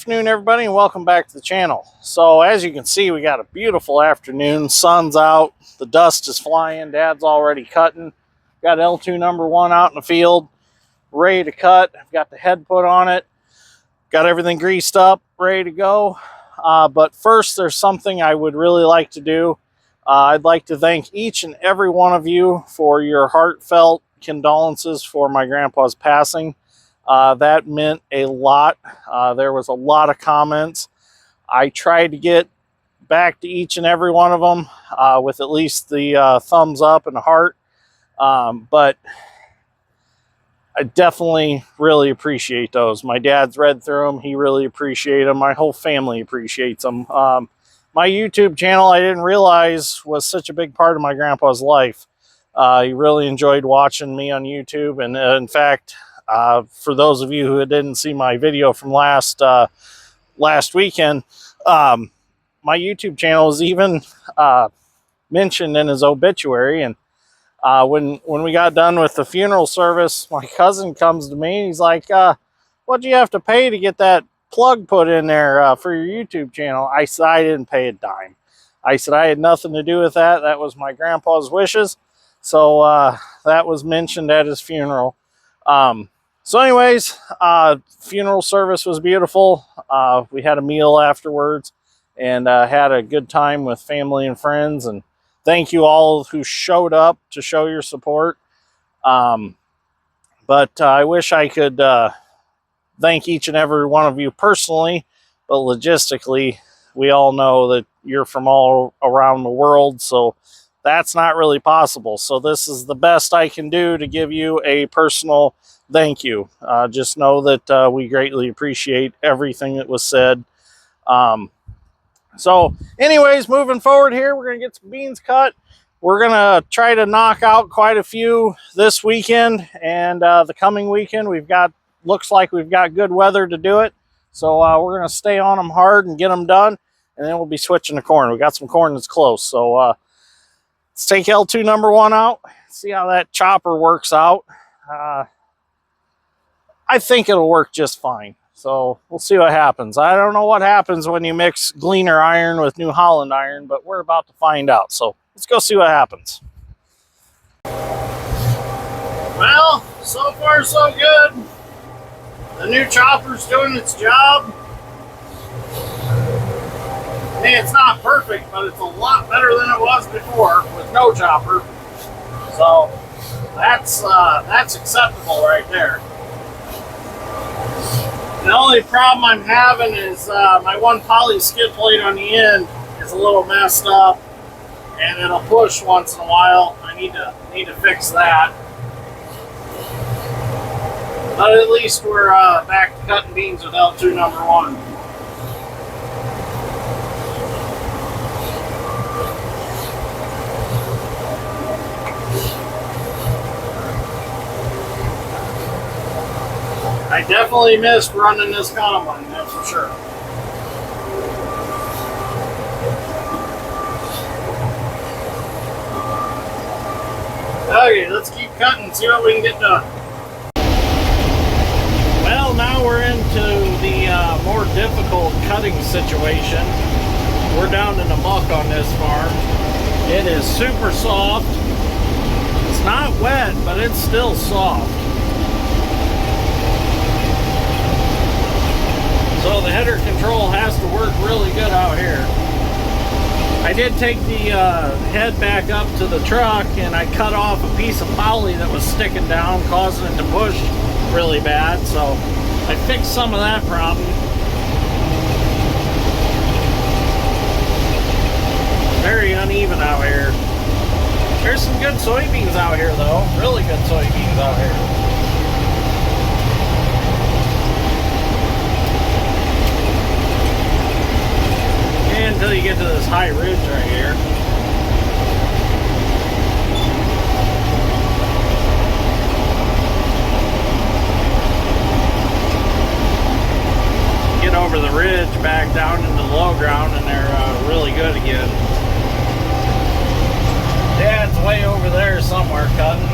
afternoon, everybody, and welcome back to the channel. So as you can see, we got a beautiful afternoon. Sun's out, the dust is flying, Dad's already cutting. Got L2 number 1 out in the field, ready to cut. I've got the head put on it, got everything greased up, ready to go. But first, there's something I would really like to do. I'd like to thank each and every one of you for your heartfelt condolences for my grandpa's passing. That meant a lot. There was a lot of comments. I tried to get back to each and every one of them with at least the thumbs up and the heart. But I definitely really appreciate those. My dad's read through them. He really appreciates them. My whole family appreciates them. My YouTube channel, I didn't realize was such a big part of my grandpa's life. He really enjoyed watching me on YouTube. And in fact, for those of you who didn't see my video from last weekend, my YouTube channel was even mentioned in his obituary. And when we got done with the funeral service, my cousin comes to me and he's like, what'd you have to pay to get that plug put in there for your YouTube channel? I said, I didn't pay a dime. I said, I had nothing to do with that. That was my grandpa's wishes. So that was mentioned at his funeral. So anyways, funeral service was beautiful. We had a meal afterwards and had a good time with family and friends. And thank you all who showed up to show your support. But I wish I could thank each and every one of you personally, but logistically, we all know that you're from all around the world, so that's not really possible. So this is the best I can do to give you a personal thank you. Just know that we greatly appreciate everything that was said. So anyways, moving forward here, we're going to get some beans cut. We're going to try to knock out quite a few this weekend and the coming weekend. Looks like we've got good weather to do it. So we're going to stay on them hard and get them done. And then we'll be switching to corn. We got some corn that's close. So let's take L2 number 1 out. See how that chopper works out. I think it'll work just fine. So we'll see what happens. I don't know what happens when you mix Gleaner iron with New Holland iron, but we're about to find out. So let's go see what happens. Well, so far so good. The new chopper's doing its job. Hey, it's not perfect, but it's a lot better than it was before with no chopper. So that's acceptable right there. The only problem I'm having is my one poly skid plate on the end is a little messed up, and it'll push once in a while. I need to fix that. But at least we're back to cutting beans with L2 number 1. I definitely missed running this combine, that's for sure. Okay, let's keep cutting and see what we can get done. Well, now we're into the more difficult cutting situation. We're down in the muck on this farm. It is super soft. It's not wet, but it's still soft. So the header control has to work really good out here. I did take the head back up to the truck and I cut off a piece of poly that was sticking down, causing it to push really bad. So I fixed some of that problem. Very uneven out here. There's some good soybeans out here though. Really good soybeans out here. Until you get to this high ridge right here. Get over the ridge back down into the low ground and they're really good again. Dad's way over there somewhere cutting.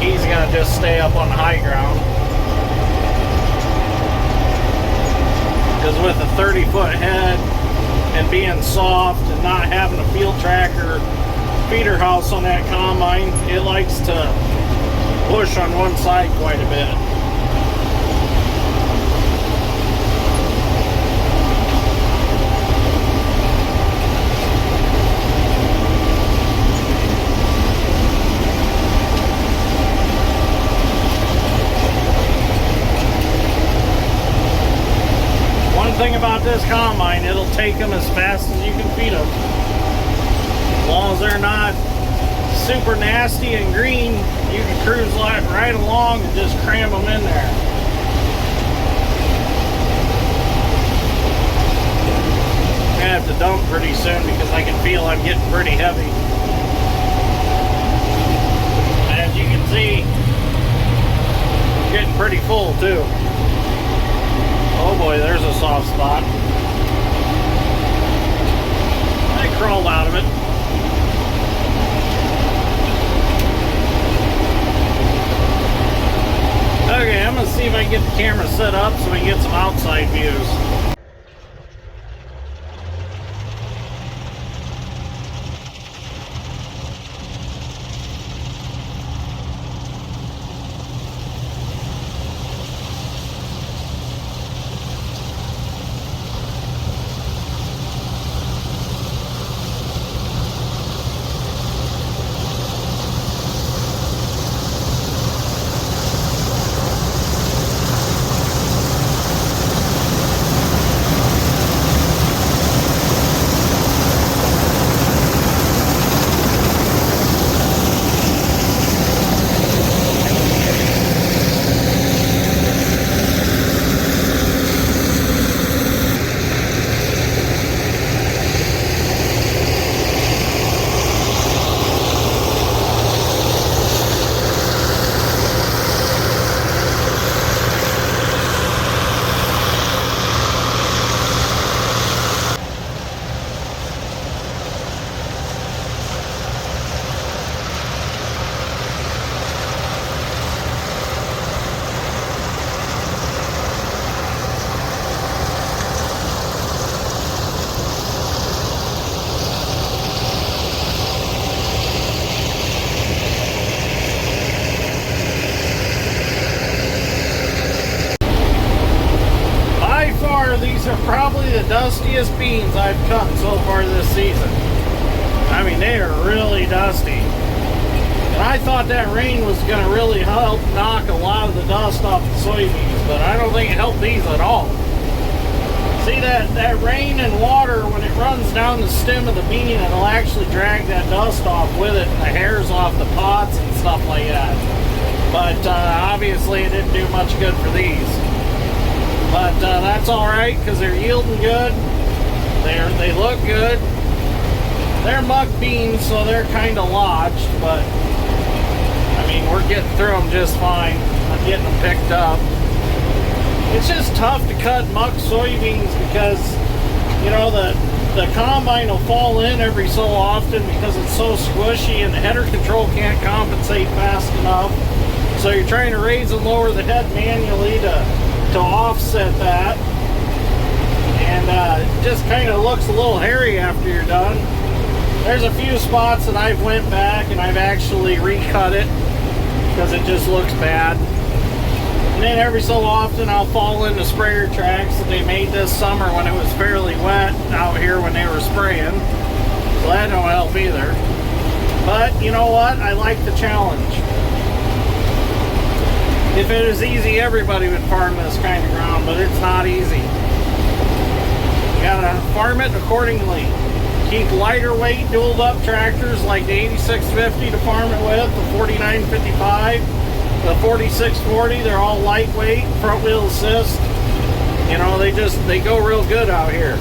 He's gonna just stay up on the high ground. is with a 30-foot head and being soft and not having a field tracker feeder house on that combine, it likes to push on one side quite a bit. Thing about this combine, it'll take them as fast as you can feed them. As long as they're not super nasty and green, you can cruise right along and just cram them in there. I'm gonna have to dump pretty soon because I can feel I'm getting pretty heavy. As you can see, I'm getting pretty full too. Oh boy, there's a soft spot. I crawled out of it. Okay, I'm gonna see if I can get the camera set up so we can get some outside views. These are probably the dustiest beans I've cut so far this season. I mean, they are really dusty. And I thought that rain was going to really help knock a lot of the dust off the soybeans, but I don't think it helped these at all. See that rain and water, when it runs down the stem of the bean, it'll actually drag that dust off with it and the hairs off the pods and stuff like that. But obviously it didn't do much good for these. But that's alright because they're yielding good. They look good. They're muck beans, so they're kind of lodged, but I mean, we're getting through them just fine. I'm getting them picked up. It's just tough to cut muck soybeans because, you know, the combine will fall in every so often because it's so squishy and the header control can't compensate fast enough. So you're trying to raise and lower the head manually to offset that, and it just kind of looks a little hairy after you're done. There's a few spots that I've went back and I've actually recut it because it just looks bad. And then every so often I'll fall into sprayer tracks that they made this summer when it was fairly wet out here when they were spraying, so that don't help either. But you know what, I like the challenge. If it was easy, everybody would farm this kind of ground, but it's not easy. You gotta farm it accordingly. Keep lighter weight dualed up tractors like the 8650 to farm it with, the 4955, the 4640, they're all lightweight, front wheel assist. You know, they go real good out here.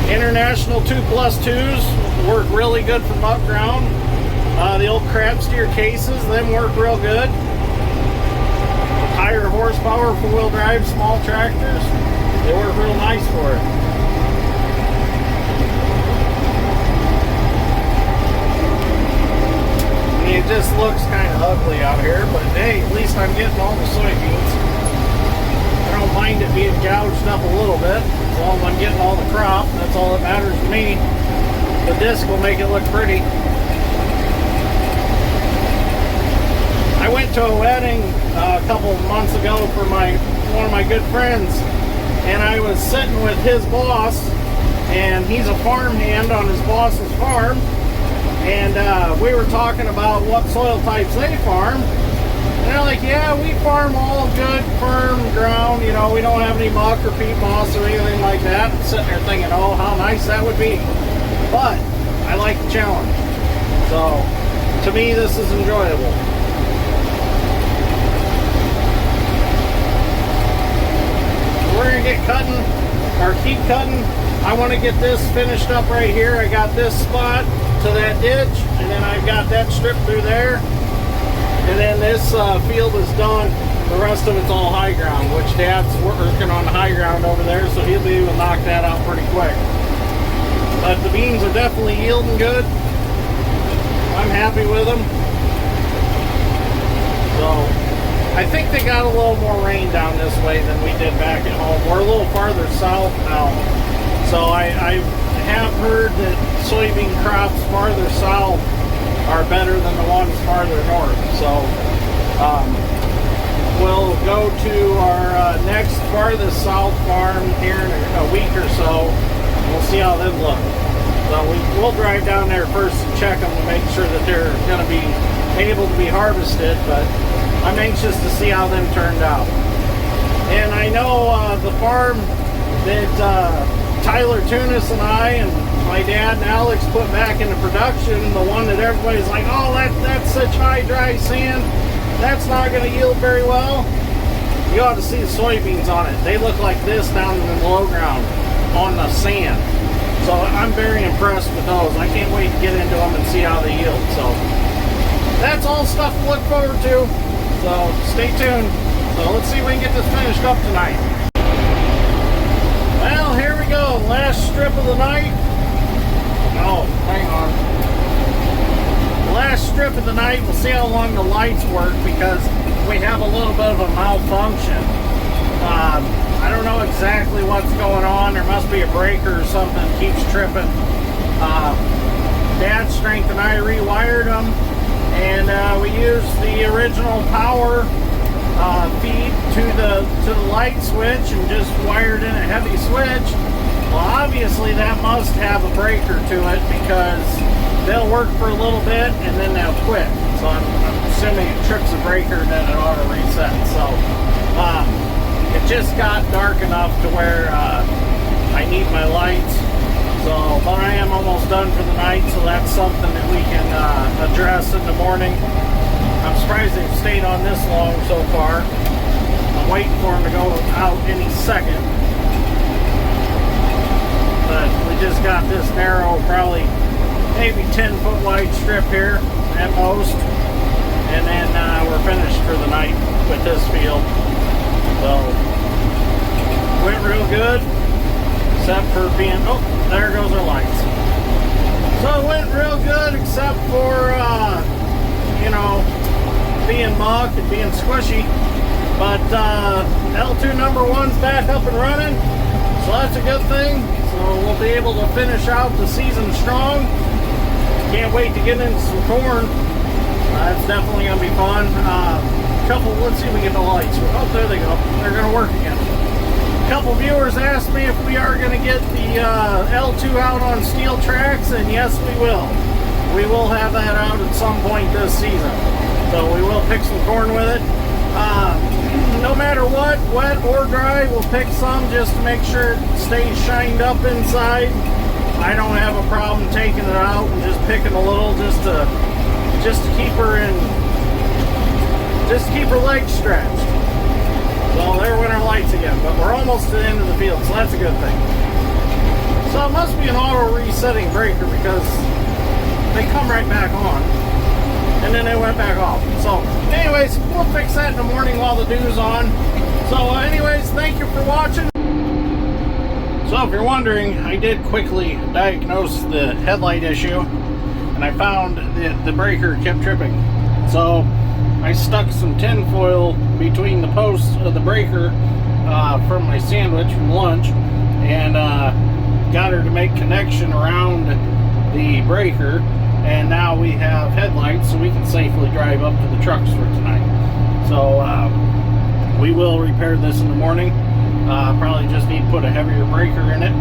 International 2+2s work really good for muck ground. The old crab steer cases, them work real good. Higher horsepower, four-wheel drive, small tractors, they work real nice for it. I mean, it just looks kind of ugly out here, but hey, at least I'm getting all the soybeans. I don't mind it being gouged up a little bit. As long as I'm getting all the crop, that's all that matters to me. The disc will make it look pretty. I went to a wedding a couple of months ago for one of my good friends, and I was sitting with his boss, and he's a farmhand on his boss's farm, and we were talking about what soil types they farm. And they're like, yeah, we farm all good, firm ground, you know, we don't have any muck or peat moss or anything like that. I'm sitting there thinking, oh, how nice that would be. But I like the challenge. So, to me, this is enjoyable. We're going to get cutting, or keep cutting. I want to get this finished up right here. I got this spot to that ditch, and then I've got that strip through there. And then this field is done. The rest of it's all high ground, which Dad's working on the high ground over there, so he'll be able to knock that out pretty quick. But the beans are definitely yielding good. I'm happy with them. So, I think they got a little more rain down this way than we did back at home. We're a little farther south now. So I have heard that soybean crops farther south are better than the ones farther north. So we'll go to our next farthest south farm here in a week or so. We'll see how them look. So we'll drive down there first and check them to make sure that they're going to be able to be harvested, but I'm anxious to see how them turned out. And I know the farm that Tyler Tunis and I and my dad and Alex put back into production, the one that everybody's like, oh, that's such high dry sand, that's not going to yield very well. You ought to see the soybeans on it. They look like this down in the low ground on the sand. So I'm very impressed with those. I can't wait to get into them and see how they yield. So that's all stuff to look forward to. So stay tuned. So let's see if we can get this finished up tonight. Well, here we go. Last strip of the night. Oh, hang on. Last strip of the night. We'll see how long the lights work because we have a little bit of a malfunction. I don't know exactly what's going on. There must be a breaker or something that keeps tripping. Dad's Strength and I rewired them, and we used the original power feed to the light switch and just wired in a heavy switch. Well, obviously that must have a breaker to it because they'll work for a little bit and then they'll quit. So I'm assuming it trips a breaker and then it ought to reset. So it just got dark enough to where I need my lights. So, but I am almost done for the night, so that's something that we can address in the morning. I'm surprised they've stayed on this long so far. I'm waiting for them to go out any second. But we just got this narrow, probably maybe 10-foot wide strip here at most. And then we're finished for the night with this field. So, went real good, except for being, oh, there goes our lights. So it went real good, except for, you know, being muck and being squishy. But L2 number 1's back up and running, so that's a good thing. So we'll be able to finish out the season strong. Can't wait to get into some corn. That's definitely going to be fun. Let's see if we get the lights. Oh, there they go. They're going to work again. A couple viewers asked me if we are going to get the L2 out on steel tracks, and yes, we will. We will have that out at some point this season. So we will pick some corn with it. No matter what, wet or dry, we'll pick some just to make sure it stays shined up inside. I don't have a problem taking it out and just picking a little just to keep her in, just to keep her legs stretched. Well, there went our lights again, but we're almost to the end of the field, so that's a good thing. So it must be an auto resetting breaker because they come right back on. And then they went back off. So anyways, we'll fix that in the morning while the dew's on. So anyways, thank you for watching. So if you're wondering, I did quickly diagnose the headlight issue, and I found that the breaker kept tripping. So I stuck some tin foil between the posts of the breaker from my sandwich from lunch, and got her to make connection around the breaker, and now we have headlights so we can safely drive up to the trucks for tonight. So we will repair this in the morning. Probably just need to put a heavier breaker in it.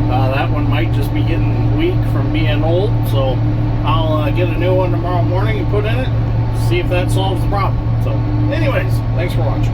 That one might just be getting weak from being old, so I'll get a new one tomorrow morning and put in it, see if that solves the problem. So anyways, thanks for watching.